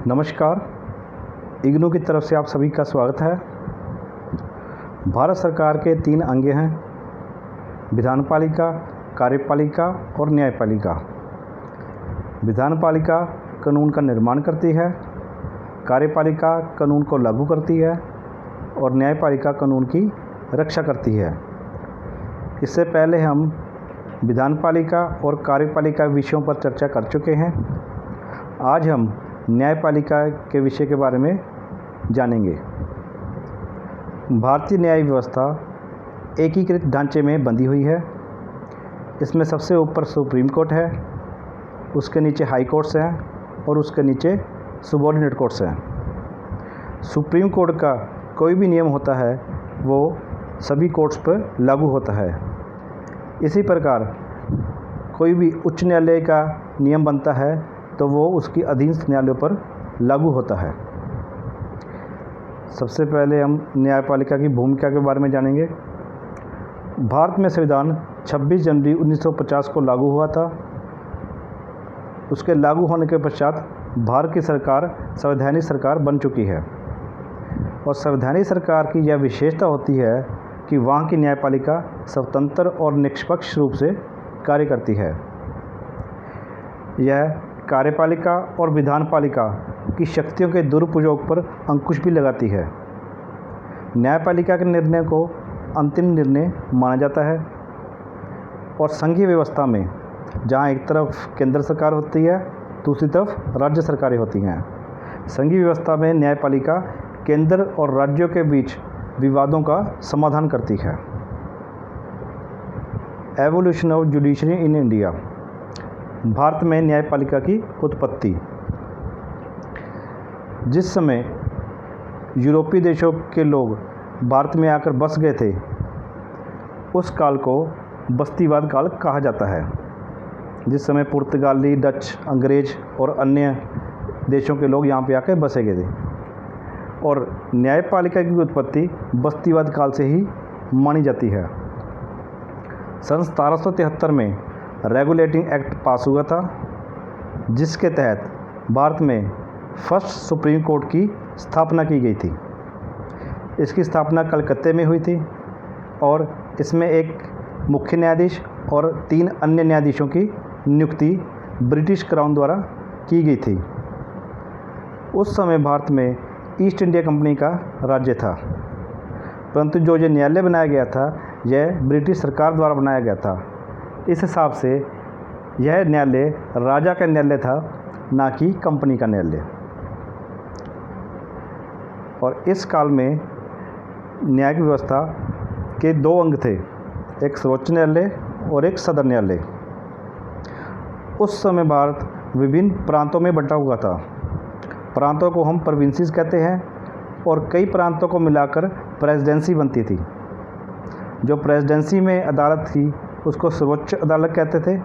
नमस्कार। इग्नू की तरफ से आप सभी का स्वागत है। भारत सरकार के 3 अंग हैं: विधानपालिका, कार्यपालिका और न्यायपालिका। विधानपालिका कानून का निर्माण करती है, कार्यपालिका कानून को लागू करती है और न्यायपालिका कानून की रक्षा करती है। इससे पहले हम विधानपालिका और कार्यपालिका विषयों पर चर्चा कर चुके हैं। आज हम न्यायपालिका के विषय के बारे में जानेंगे। भारतीय न्याय व्यवस्था एकीकृत ढांचे में बंधी हुई है। इसमें सबसे ऊपर सुप्रीम कोर्ट है, उसके नीचे हाई कोर्ट्स हैं और उसके नीचे सबॉर्डिनेट कोर्ट्स हैं। सुप्रीम कोर्ट का कोई भी नियम होता है वो सभी कोर्ट्स पर लागू होता है। इसी प्रकार कोई भी उच्च न्यायालय का नियम बनता है तो वो उसकी अधीनस्थ न्यायालयों पर लागू होता है। सबसे पहले हम न्यायपालिका की भूमिका के बारे में जानेंगे। भारत में संविधान 26 जनवरी 1950 को लागू हुआ था। उसके लागू होने के पश्चात भारत की सरकार संवैधानिक सरकार बन चुकी है और संवैधानिक सरकार की यह विशेषता होती है कि वहाँ की न्यायपालिका स्वतंत्र और निष्पक्ष रूप से कार्य करती है। यह कार्यपालिका और विधानपालिका की शक्तियों के दुरुपयोग पर अंकुश भी लगाती है। न्यायपालिका के निर्णय को अंतिम निर्णय माना जाता है और संघीय व्यवस्था में जहां एक तरफ केंद्र सरकार होती है, दूसरी तरफ राज्य सरकारें होती हैं। संघीय व्यवस्था में न्यायपालिका केंद्र और राज्यों के बीच विवादों का समाधान करती है। Evolution of judiciary in India. Bharat में न्यायपालिका की उत्पत्ति। जिस समय यूरोपीय देशों के लोग भारत में आकर बस गए थे, उस काल को बस्तीवाद काल कहा जाता है। जिस समय पुर्तगाली, डच, अंग्रेज और अन्य देशों के लोग यहाँ पे आकर बसे गए थे और न्यायपालिका की उत्पत्ति बस्तीवाद काल से ही मानी जाती है। सन 1773 में रेगुलेटिंग एक्ट पास हुआ था, जिसके तहत भारत में फर्स्ट सुप्रीम कोर्ट की स्थापना की गई थी। इसकी स्थापना कलकत्ते में हुई थी और इसमें एक मुख्य न्यायाधीश और 3 अन्य न्यायाधीशों की नियुक्ति ब्रिटिश क्राउन द्वारा की गई थी। उस समय भारत में ईस्ट इंडिया कंपनी का राज्य था, परंतु जो ये न्यायालय बनाया गया था यह ब्रिटिश सरकार द्वारा बनाया गया था। इस हिसाब से यह न्यायालय राजा का न्यायालय था, ना कि कंपनी का न्यायालय। और इस काल में न्यायिक व्यवस्था के 2 अंग थे, एक सर्वोच्च न्यायालय और एक सदर न्यायालय। उस समय भारत विभिन्न प्रांतों में बंटा हुआ था। प्रांतों को हम प्रोविंसेस कहते हैं और कई प्रांतों को मिलाकर प्रेसिडेंसी बनती थी। जो प्रेसिडेंसी में अदालत थी उसको सर्वोच्च अदालत कहते थे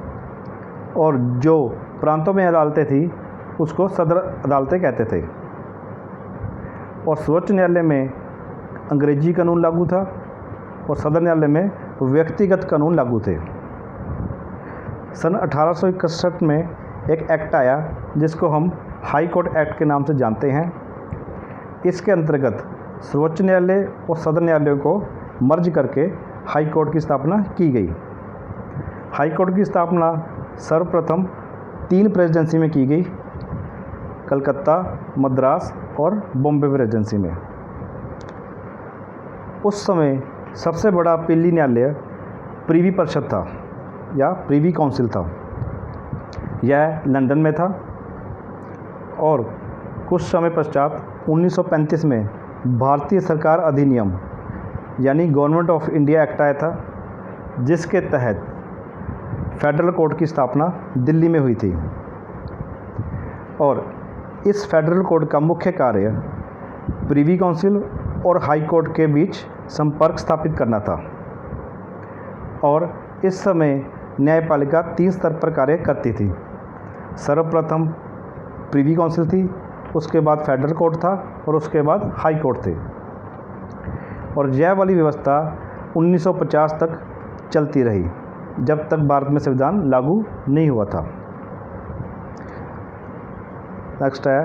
और जो प्रांतों में अदालतें थी उसको सदर अदालतें कहते थे। और सर्वोच्च न्यायालय में अंग्रेजी कानून लागू था और सदर न्यायालय में व्यक्तिगत कानून लागू थे। सन 1861 में एक एक्ट आया जिसको हम हाई कोर्ट एक्ट के नाम से जानते हैं। इसके अंतर्गत सर्वोच्च न्यायालय और सदर न्यायालयों को मर्ज करके हाई कोर्ट की स्थापना की गई। हाई कोर्ट की स्थापना सर्वप्रथम 3 प्रेसिडेंसी में की गई, कलकत्ता, मद्रास और बॉम्बे प्रेसिडेंसी में। उस समय सबसे बड़ा अपीली न्यायालय प्रिवी परिषद था या प्रिवी काउंसिल था। यह लंदन में था और कुछ समय पश्चात 1935 में भारतीय सरकार अधिनियम यानी गवर्नमेंट ऑफ इंडिया एक्ट आया था, जिसके तहत फेडरल कोर्ट की स्थापना दिल्ली में हुई थी। और इस फेडरल कोर्ट का मुख्य कार्य प्रिवी काउंसिल और हाई कोर्ट के बीच संपर्क स्थापित करना था। और इस समय न्यायपालिका 3 स्तर पर कार्य करती थी। सर्वप्रथम प्रिवी काउंसिल थी, उसके बाद फेडरल कोर्ट था और उसके बाद हाई कोर्ट थे। और यह वाली व्यवस्था 1950 तक चलती रही, जब तक भारत में संविधान लागू नहीं हुआ था। नेक्स्ट है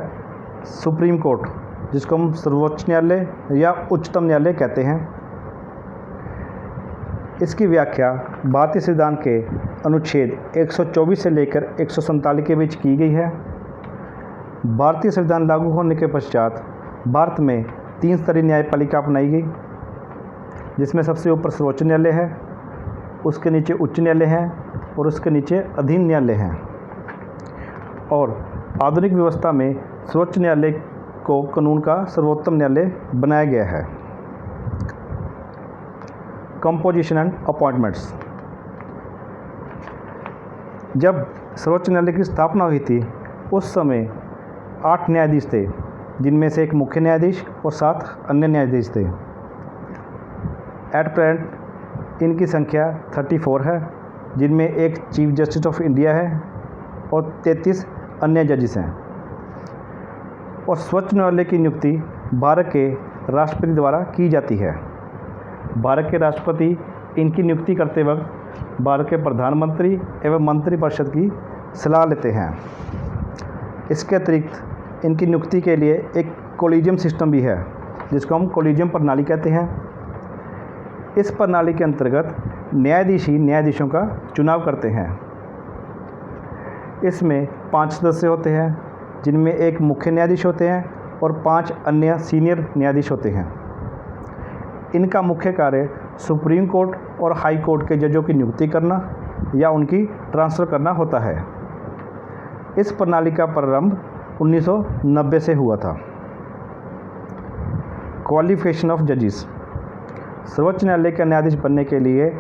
सुप्रीम कोर्ट, जिसको हम सर्वोच्च न्यायालय या उच्चतम न्यायालय कहते हैं, इसकी व्याख्या भारतीय संविधान के अनुच्छेद 124 से लेकर 147 के बीच की गई है। भारतीय संविधान लागू होने के पश्चात भारत में 3 स्तरीय न्यायपालिका अपनाई गई, जिसमें सबसे ऊपर सर्वोच्च न्यायालय है, उसके नीचे उच्च न्यायालय है और उसके नीचे अधीन न्यायालय हैं। और आधुनिक व्यवस्था में सर्वोच्च न्यायालय को कानून का सर्वोत्तम न्यायालय बनाया गया है। Composition and appointments. जब सर्वोच्च न्यायालय की स्थापना हुई थी उस समय 8 न्यायाधीश थे, जिनमें से एक मुख्य न्यायाधीश और 7 अन्य न्यायाधीश थे। एट प्रेजेंट इनकी संख्या 34 है, जिनमें एक चीफ जस्टिस ऑफ इंडिया है और 33 अन्य जजेस हैं। और सर्वोच्च न्यायालय की नियुक्ति भारत के राष्ट्रपति द्वारा की जाती है। भारत के राष्ट्रपति इनकी नियुक्ति करते वक्त भारत के प्रधानमंत्री एवं मंत्रिपरिषद की सलाह लेते हैं। इसके अतिरिक्त इनकी नियुक्ति के लिए एक कोलिजियम सिस्टम भी है, जिसको हम कोलिजियम प्रणाली कहते हैं। इस प्रणाली के अंतर्गत न्यायाधीश ही न्यायाधीशों का चुनाव करते हैं। इसमें 5 सदस्य होते हैं, जिनमें एक मुख्य न्यायाधीश होते हैं और 5 अन्य सीनियर न्यायाधीश होते हैं। इनका मुख्य कार्य सुप्रीम कोर्ट और हाई कोर्ट के जजों की नियुक्ति करना या उनकी ट्रांसफ़र करना होता है। इस प्रणाली का प्रारंभ 1990 से हुआ था। क्वालिफिकेशन ऑफ जजेस। सर्वोच्च न्यायालय का न्यायाधीश बनने के लिए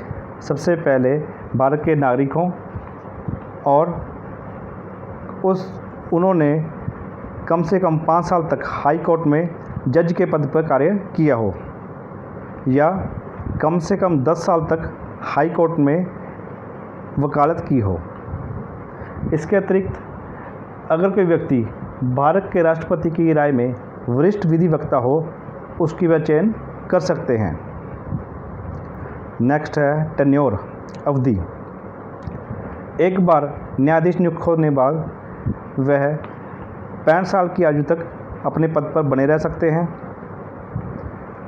सबसे पहले भारत के नागरिक हों और उन्होंने कम से कम 5 साल तक हाई कोर्ट में जज के पद पर कार्य किया हो या कम से कम 10 साल तक हाई कोर्ट में वकालत की हो। इसके अतिरिक्त अगर कोई व्यक्ति भारत के राष्ट्रपति की राय में वरिष्ठ विधि वक्ता हो, उसकी वह चयन कर सकते हैं। नेक्स्ट है टेन्योर, अवधि। एक बार न्यायाधीश नियुक्त होने बाद वह 65 साल की आयु तक अपने पद पर बने रह सकते हैं।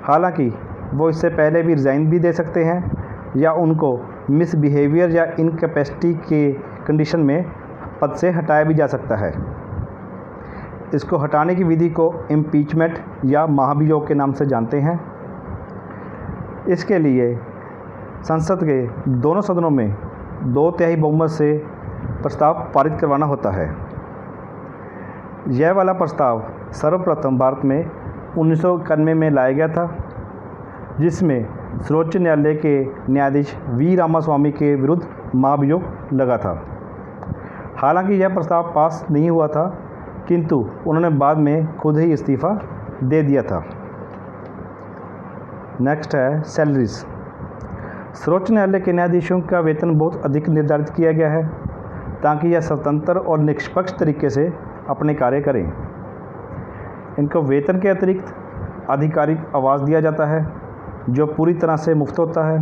हालांकि वो इससे पहले भी रिज़ाइन भी दे सकते हैं या उनको मिसबिहेवियर या इनकैपेसिटी के कंडीशन में पद से हटाया भी जा सकता है। इसको हटाने की विधि को इम्पीचमेंट या महाभियोग के नाम से जानते हैं। इसके लिए संसद के दोनों सदनों में 2/3 बहुमत से प्रस्ताव पारित करवाना होता है। यह वाला प्रस्ताव सर्वप्रथम भारत में 1991 में लाया गया था, जिसमें सर्वोच्च न्यायालय के न्यायाधीश वी रामास्वामी के विरुद्ध महाभियोग लगा था। हालांकि यह प्रस्ताव पास नहीं हुआ था, किंतु उन्होंने बाद में खुद ही इस्तीफ़ा दे दिया था। नेक्स्ट है सैलरीज। सर्वोच्च न्यायालय के न्यायाधीशों का वेतन बहुत अधिक निर्धारित किया गया है, ताकि यह स्वतंत्र और निष्पक्ष तरीके से अपने कार्य करें। इनको वेतन के अतिरिक्त आधिकारिक आवास दिया जाता है, जो पूरी तरह से मुफ्त होता है।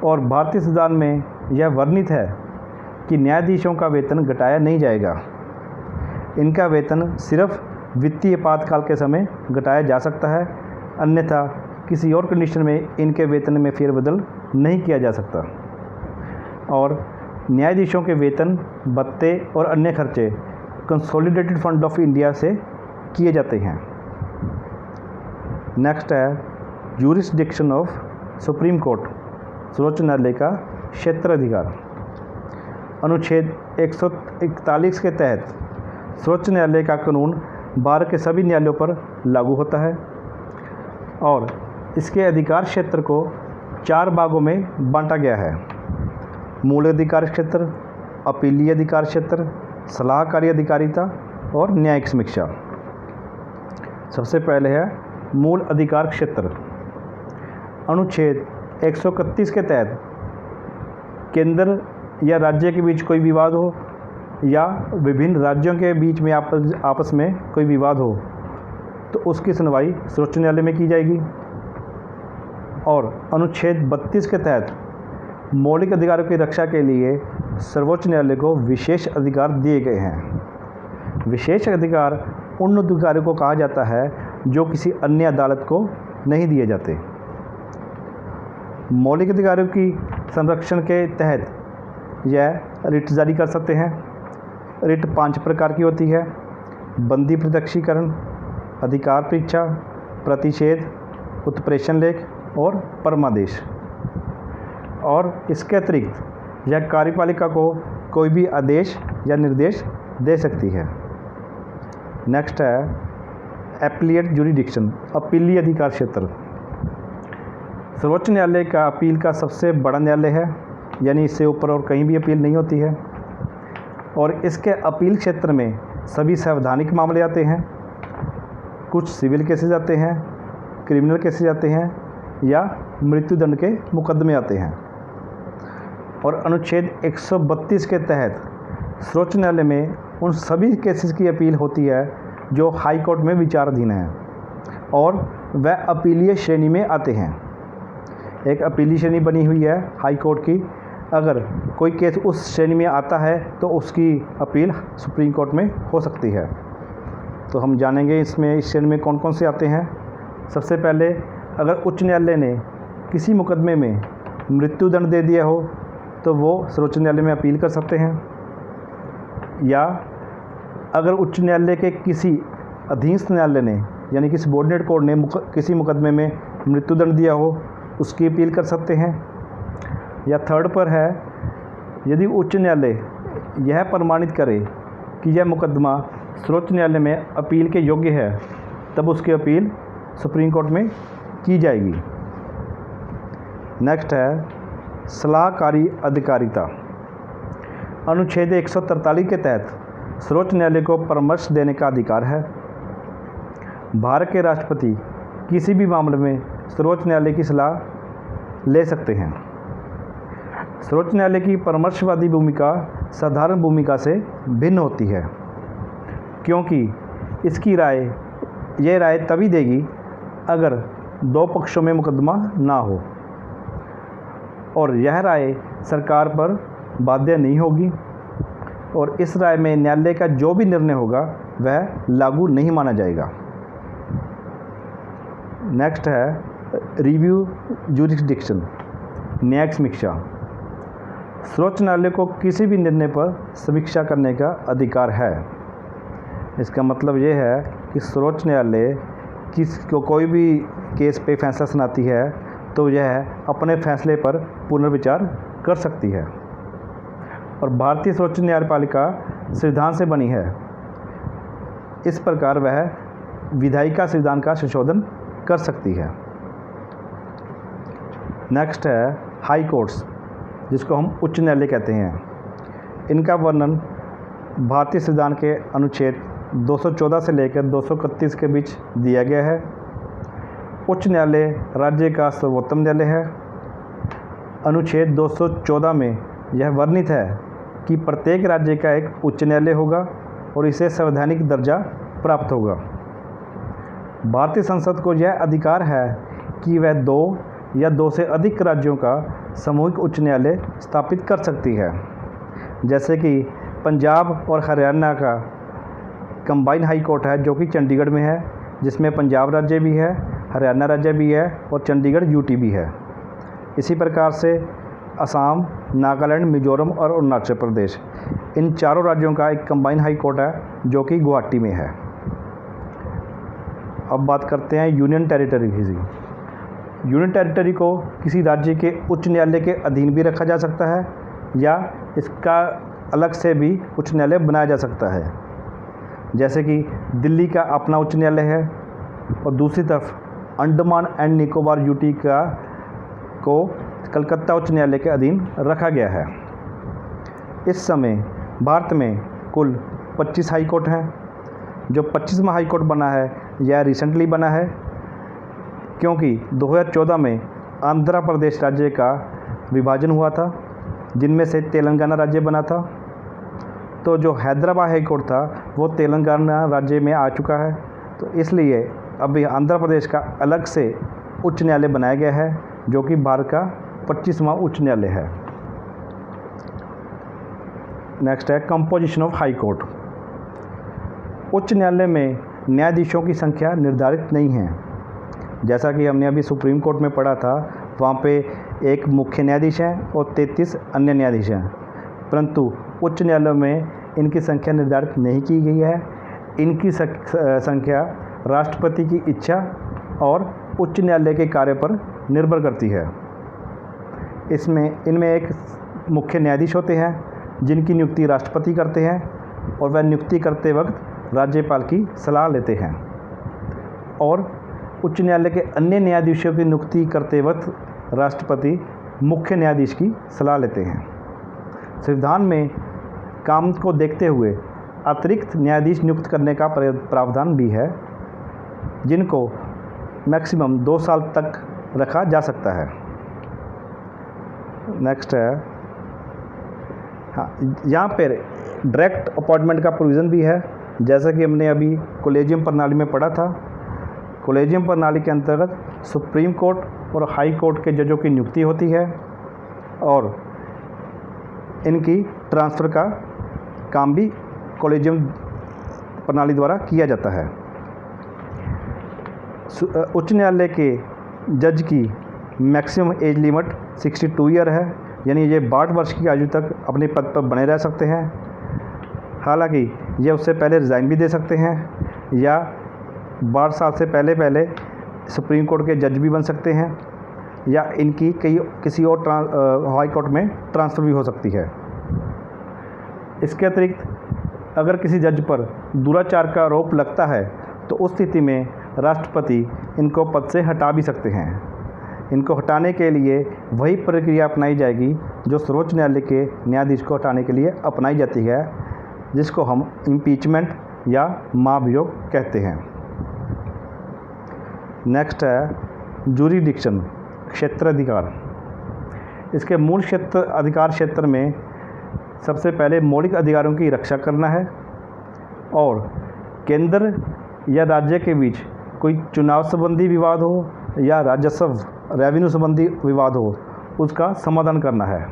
और भारतीय संविधान में यह वर्णित है कि न्यायाधीशों का वेतन घटाया नहीं जाएगा। इनका वेतन सिर्फ वित्तीय आपातकाल के समय घटाया जा सकता है, अन्यथा किसी और कंडीशन में इनके वेतन में फेरबदल नहीं किया जा सकता। और न्यायाधीशों के वेतन, भत्ते और अन्य खर्चे कंसोलिडेटेड फंड ऑफ इंडिया से किए जाते हैं। नेक्स्ट है ज्यूरिसडिक्शन ऑफ सुप्रीम कोर्ट, सर्वोच्च न्यायालय का क्षेत्राधिकार। अनुच्छेद 141 के तहत सर्वोच्च न्यायालय का कानून भारत के सभी न्यायालयों पर लागू होता है और इसके अधिकार क्षेत्र को 4 भागों में बांटा गया है। मूल अधिकार क्षेत्र, अपीलीय अधिकार क्षेत्र, सलाहकारी अधिकारिता और न्यायिक समीक्षा। सबसे पहले है मूल अधिकार क्षेत्र। अनुच्छेद 131 के तहत केंद्र या राज्य के बीच कोई विवाद हो या विभिन्न राज्यों के बीच में आपस में कोई विवाद हो तो उसकी सुनवाई सर्वोच्च न्यायालय में की जाएगी। और अनुच्छेद 32 के तहत मौलिक अधिकारों की रक्षा के लिए सर्वोच्च न्यायालय को विशेष अधिकार दिए गए हैं। विशेष अधिकार उन अधिकारों को कहा जाता है जो किसी अन्य अदालत को नहीं दिए जाते। मौलिक अधिकारों की संरक्षण के तहत यह रिट जारी कर सकते हैं। रिट 5 प्रकार की होती है: बंदी प्रत्यक्षीकरण, अधिकार परीक्षा, प्रतिषेध, उत्प्रेषण लेख और परमादेश। और इसके अतिरिक्त यह कार्यपालिका को कोई भी आदेश या निर्देश दे सकती है। नेक्स्ट है एप्लीट जुरिडिक्शन, अपीलीय अधिकार क्षेत्र। सर्वोच्च न्यायालय का अपील का सबसे बड़ा न्यायालय है, यानी इससे ऊपर और कहीं भी अपील नहीं होती है। और इसके अपील क्षेत्र में सभी संवैधानिक मामले आते हैं, कुछ सिविल केसेस आते हैं, क्रिमिनल केसेस आते हैं या मृत्युदंड के मुकदमे आते हैं। और अनुच्छेद 132 के तहत सर्वोच्च न्यायालय में उन सभी केसेस की अपील होती है जो हाई कोर्ट में विचाराधीन हैं और वह अपीलीय श्रेणी में आते हैं। एक अपीलीय श्रेणी बनी हुई है हाई कोर्ट की। अगर कोई केस उस श्रेणी में आता है तो उसकी अपील सुप्रीम कोर्ट में हो सकती है। तो हम जानेंगे इसमें इस श्रेणी में कौन कौन से आते हैं। सबसे पहले, अगर उच्च न्यायालय ने किसी मुकदमे में मृत्युदंड दे दिया हो तो वो सर्वोच्च न्यायालय में अपील कर सकते हैं। या अगर उच्च न्यायालय के किसी अधीनस्थ न्यायालय ने यानी कि सबॉर्डिनेट कोर्ट ने किसी मुकदमे में मृत्युदंड दिया हो, उसकी अपील कर सकते हैं। या थर्ड पर है, यदि उच्च न्यायालय यह प्रमाणित करे कि यह मुकदमा सर्वोच्च न्यायालय में अपील के योग्य है, तब उसकी अपील सुप्रीम कोर्ट में की जाएगी। नेक्स्ट है सलाहकारी अधिकारिता। अनुच्छेद 143 के तहत सर्वोच्च न्यायालय को परामर्श देने का अधिकार है। भारत के राष्ट्रपति किसी भी मामले में सर्वोच्च न्यायालय की सलाह ले सकते हैं। सर्वोच्च न्यायालय की परामर्शवादी भूमिका साधारण भूमिका से भिन्न होती है, क्योंकि इसकी यह राय तभी देगी अगर दो पक्षों में मुकदमा ना हो और यह राय सरकार पर बाध्य नहीं होगी और इस राय में न्यायालय का जो भी निर्णय होगा वह लागू नहीं माना जाएगा। नेक्स्ट है रिव्यू जुरिस्डिक्शन, न्यायिक समीक्षा। सर्वोच्च न्यायालय को किसी भी निर्णय पर समीक्षा करने का अधिकार है। इसका मतलब ये है कि सर्वोच्च न्यायालय कोई भी केस पे फैसला सुनाती है तो यह अपने फैसले पर पुनर्विचार कर सकती है। और भारतीय सर्वोच्च न्यायपालिका संविधान से बनी है, इस प्रकार वह विधायिका संविधान का संशोधन कर सकती है। नेक्स्ट है हाई कोर्ट्स, जिसको हम उच्च न्यायालय कहते हैं। इनका वर्णन भारतीय संविधान के अनुच्छेद 214 से लेकर 231 के बीच दिया गया है। उच्च न्यायालय राज्य का सर्वोत्तम न्यायालय है। अनुच्छेद 214 में यह वर्णित है कि प्रत्येक राज्य का एक उच्च न्यायालय होगा और इसे संवैधानिक दर्जा प्राप्त होगा। भारतीय संसद को यह अधिकार है कि वह 2 या 2 से अधिक राज्यों का सामूहिक उच्च न्यायालय स्थापित कर सकती है, जैसे कि पंजाब और हरियाणा का कंबाइन हाई कोर्ट है जो कि चंडीगढ़ में है, जिसमें पंजाब राज्य भी है, हरियाणा राज्य भी है और चंडीगढ़ यूटी भी है। इसी प्रकार से असम, नागालैंड, मिजोरम और अरुणाचल प्रदेश, इन चारों राज्यों का एक कंबाइन हाई कोर्ट है जो कि गुवाहाटी में है। अब बात करते हैं यूनियन टेरिटरी की। यूनियन टेरिटरी को किसी राज्य के उच्च न्यायालय के अधीन भी रखा जा सकता है या इसका अलग से भी उच्च न्यायालय बनाया जा सकता है। जैसे कि दिल्ली का अपना उच्च न्यायालय है और दूसरी तरफ अंडमान एंड निकोबार यूटी को कलकत्ता उच्च न्यायालय के अधीन रखा गया है। इस समय भारत में कुल 25 हाई कोर्ट हैं। जो 25वां हाई कोर्ट बना है यह रिसेंटली बना है, क्योंकि 2014 में आंध्र प्रदेश राज्य का विभाजन हुआ था, जिनमें से तेलंगाना राज्य बना था। तो जो हैदराबाद हाई कोर्ट था वो तेलंगाना राज्य में आ चुका है, तो इसलिए अभी आंध्र प्रदेश का अलग से उच्च न्यायालय बनाया गया है जो कि भारत का 25वां उच्च न्यायालय है। नेक्स्ट है कंपोजिशन ऑफ हाई कोर्ट। उच्च न्यायालय में न्यायाधीशों की संख्या निर्धारित नहीं है। जैसा कि हमने अभी सुप्रीम कोर्ट में पढ़ा था, वहाँ पे एक मुख्य न्यायाधीश हैं और 33 अन्य न्यायाधीश हैं, परंतु उच्च न्यायालयों में इनकी संख्या निर्धारित नहीं की गई है। इनकी संख्या राष्ट्रपति की इच्छा और उच्च न्यायालय के कार्य पर निर्भर करती है। इनमें एक मुख्य न्यायाधीश होते हैं जिनकी नियुक्ति राष्ट्रपति करते हैं और वह नियुक्ति करते वक्त राज्यपाल की सलाह लेते हैं, और उच्च न्यायालय के अन्य न्यायाधीशों की नियुक्ति करते वक्त राष्ट्रपति मुख्य न्यायाधीश की सलाह लेते हैं। संविधान में काम को देखते हुए अतिरिक्त न्यायाधीश नियुक्त करने का प्रावधान भी है, जिनको मैक्सिमम 2 साल तक रखा जा सकता है। नेक्स्ट है, हाँ, यहाँ पर डायरेक्ट अपॉइंटमेंट का प्रोविज़न भी है। जैसा कि हमने अभी कॉलेजियम प्रणाली में पढ़ा था, कॉलेजियम प्रणाली के अंतर्गत सुप्रीम कोर्ट और हाई कोर्ट के जजों की नियुक्ति होती है और इनकी ट्रांसफ़र का काम भी कॉलेजियम प्रणाली द्वारा किया जाता है। उच्च न्यायालय के जज की मैक्सिमम एज लिमिट 62 ईयर है, यानी ये 62 वर्ष की आयु तक अपने पद पर बने रह सकते हैं। हालांकि ये उससे पहले रिज़ाइन भी दे सकते हैं या 12 साल से पहले सुप्रीम कोर्ट के जज भी बन सकते हैं, या इनकी किसी और हाई कोर्ट में ट्रांसफ़र भी हो सकती है। इसके अतिरिक्त अगर किसी जज पर दुराचार का आरोप लगता है तो उस स्थिति में राष्ट्रपति इनको पद से हटा भी सकते हैं। इनको हटाने के लिए वही प्रक्रिया अपनाई जाएगी जो सर्वोच्च न्यायालय के न्यायाधीश को हटाने के लिए अपनाई जाती है, जिसको हम इम्पीचमेंट या महाभियोग कहते हैं। नेक्स्ट है जूरिडिक्शन, क्षेत्राधिकार। इसके मूल अधिकार क्षेत्र में सबसे पहले मौलिक अधिकारों की रक्षा करना है, और केंद्र या राज्य के बीच कोई चुनाव संबंधी विवाद हो या राजस्व रेवेन्यू संबंधी विवाद हो, उसका समाधान करना है।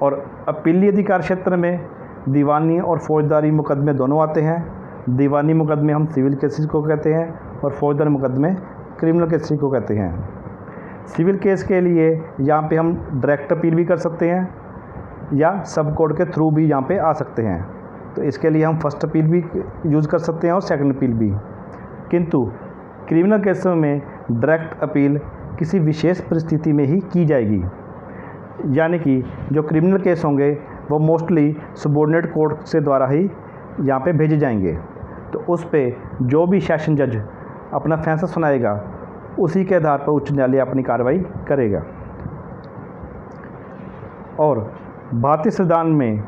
और अपीली अधिकार क्षेत्र में दीवानी और फौजदारी मुकदमे दोनों आते हैं। दीवानी मुकदमे हम सिविल केसेस को कहते हैं और फौजदारी मुकदमे क्रिमिनल केसेस को कहते हैं। सिविल केस के लिए यहाँ पे हम डायरेक्ट अपील भी कर सकते हैं या सब कोर्ट के थ्रू भी यहाँ पे आ सकते हैं। तो इसके लिए हम फर्स्ट अपील भी यूज़ कर सकते हैं और सेकंड अपील भी। किंतु क्रिमिनल केसों में डायरेक्ट अपील किसी विशेष परिस्थिति में ही की जाएगी, यानी कि जो क्रिमिनल केस होंगे वो मोस्टली सबॉर्डिनेट कोर्ट से द्वारा ही यहाँ पे भेजे जाएंगे। तो उस पे जो भी सेशन जज अपना फैसला सुनाएगा उसी के आधार पर उच्च न्यायालय अपनी कार्रवाई करेगा। और भारतीय संविधान में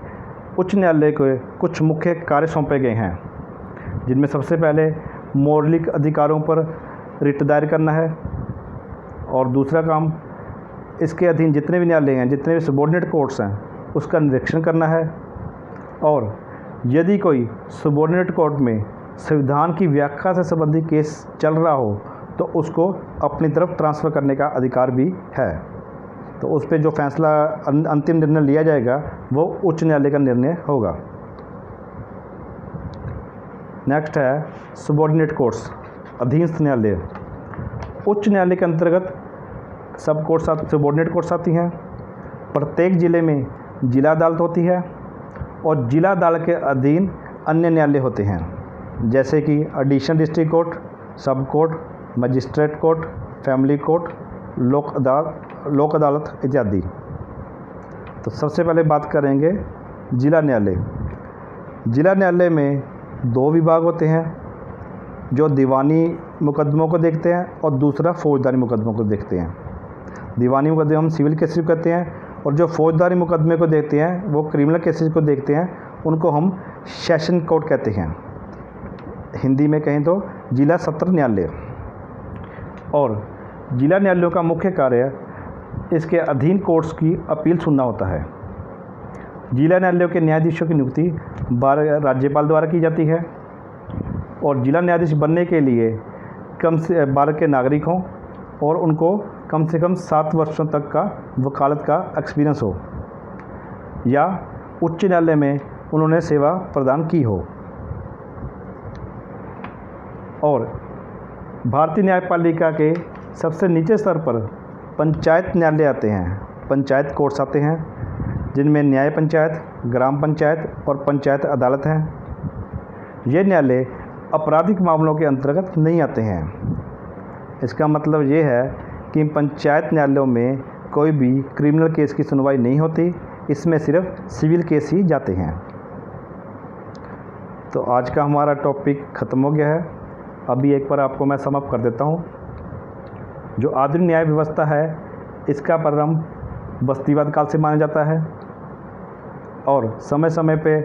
उच्च न्यायालय को कुछ मुख्य कार्य सौंपे गए हैं, जिनमें सबसे पहले मौलिक अधिकारों पर रिट दायर करना है, और दूसरा काम इसके अधीन जितने भी न्यायालय हैं, जितने भी सबॉर्डिनेट कोर्ट्स हैं, उसका निरीक्षण करना है। और यदि कोई सबॉर्डिनेट कोर्ट में संविधान की व्याख्या से संबंधित केस चल रहा हो तो उसको अपनी तरफ ट्रांसफ़र करने का अधिकार भी है। तो उस पर जो फैसला अंतिम निर्णय लिया जाएगा वो उच्च न्यायालय का निर्णय होगा। नेक्स्ट है सबॉर्डिनेट कोर्ट्स, अधीनस्थ न्यायालय। उच्च न्यायालय के अंतर्गत सब कोर्ट्स सबॉर्डिनेट कोर्ट्स आती हैं। प्रत्येक ज़िले में जिला अदालत होती है और जिला अदालत के अधीन अन्य न्यायालय होते हैं, जैसे कि एडिशनल डिस्ट्रिक्ट कोर्ट, सब court, magistrate court, family court, लोक अदालत इत्यादि। तो सबसे पहले बात करेंगे जिला न्यायालय। जिला न्यायालय में 2 विभाग होते हैं, जो दीवानी मुकदमों को देखते हैं और दूसरा फौजदारी मुकदमों को देखते हैं। दीवानी मुकदमे हम सिविल केसेस को कहते हैं और जो फौजदारी मुकदमे को देखते हैं वो क्रिमिनल केसेस को देखते हैं, उनको हम सेशन कोर्ट कहते हैं। हिंदी में कहें तो जिला सत्र न्यायालय। और जिला न्यायालयों का मुख्य कार्य इसके अधीन कोर्ट्स की अपील सुनना होता है। जिला न्यायालयों के न्यायाधीशों की नियुक्ति राज्यपाल द्वारा की जाती है, और जिला न्यायाधीश बनने के लिए कम से 12 के नागरिक हों और उनको कम से कम 7 वर्षों तक का वकालत का एक्सपीरियंस हो, या उच्च न्यायालय में उन्होंने सेवा प्रदान की हो। और भारतीय न्यायपालिका के सबसे नीचे स्तर पर पंचायत न्यायालय आते हैं, पंचायत कोर्ट्स आते हैं, जिनमें न्याय पंचायत, ग्राम पंचायत और पंचायत अदालत हैं। ये न्यायालय आपराधिक मामलों के अंतर्गत नहीं आते हैं। इसका मतलब ये है कि पंचायत न्यायालयों में कोई भी क्रिमिनल केस की सुनवाई नहीं होती, इसमें सिर्फ सिविल केस ही जाते हैं। तो आज का हमारा टॉपिक ख़त्म हो गया है। अभी एक बार आपको मैं समअप कर देता हूँ। जो आधुनिक न्याय व्यवस्था है, इसका प्रारंभ बस्तीवाद काल से माना जाता है और समय समय पे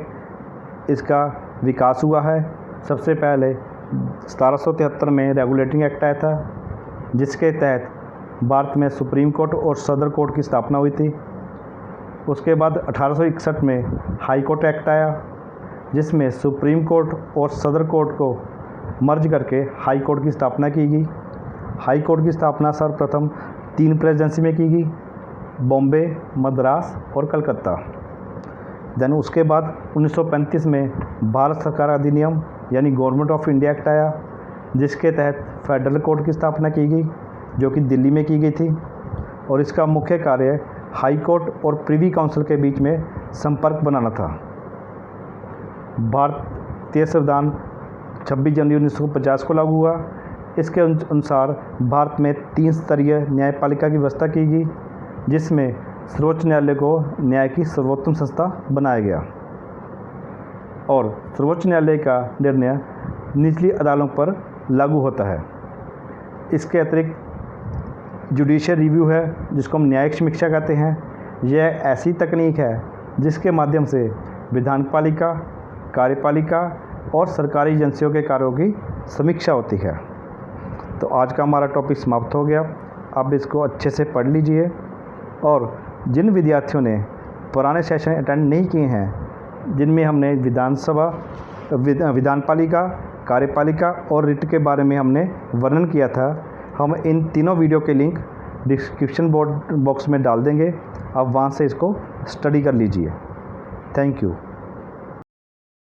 इसका विकास हुआ है। सबसे पहले 1773 में रेगुलेटिंग एक्ट आया था, जिसके तहत भारत में सुप्रीम कोर्ट और सदर कोर्ट की स्थापना हुई थी। उसके बाद 1861 में हाई कोर्ट एक्ट आया, जिसमें सुप्रीम कोर्ट और सदर कोर्ट को मर्ज करके हाई कोर्ट की स्थापना की गई। हाई कोर्ट की स्थापना सर्वप्रथम 3 प्रेसिडेंसी में की गई, बॉम्बे, मद्रास और कलकत्ता। देन उसके बाद 1935 में भारत सरकार अधिनियम यानी गवर्नमेंट ऑफ इंडिया एक्ट आया, जिसके तहत फेडरल कोर्ट की स्थापना की गई, जो कि दिल्ली में की गई थी। और इसका मुख्य कार्य हाई कोर्ट और प्रिवी काउंसिल के बीच में संपर्क बनाना था। भारतीय संविधान 26 जनवरी 1950 को लागू हुआ। इसके अनुसार भारत में 3 स्तरीय न्यायपालिका की व्यवस्था की गई, जिसमें सर्वोच्च न्यायालय को न्याय की सर्वोत्तम संस्था बनाया गया और सर्वोच्च न्यायालय का निर्णय निचली अदालतों पर लागू होता है। इसके अतिरिक्त जुडिशियल रिव्यू है, जिसको हम न्यायिक समीक्षा कहते हैं। यह ऐसी तकनीक है जिसके माध्यम से विधानपालिका, कार्यपालिका और सरकारी एजेंसियों के कार्यों की समीक्षा होती है। तो आज का हमारा टॉपिक समाप्त हो गया। आप इसको अच्छे से पढ़ लीजिए और जिन विद्यार्थियों ने पुराने सेशन अटेंड नहीं किए हैं, जिनमें हमने विधानसभा, विधानपालिका, कार्यपालिका और रिट के बारे में हमने वर्णन किया था, हम इन तीनों वीडियो के लिंक डिस्क्रिप्शन बॉक्स में डाल देंगे। आप वहाँ से इसको स्टडी कर लीजिए। Thank you.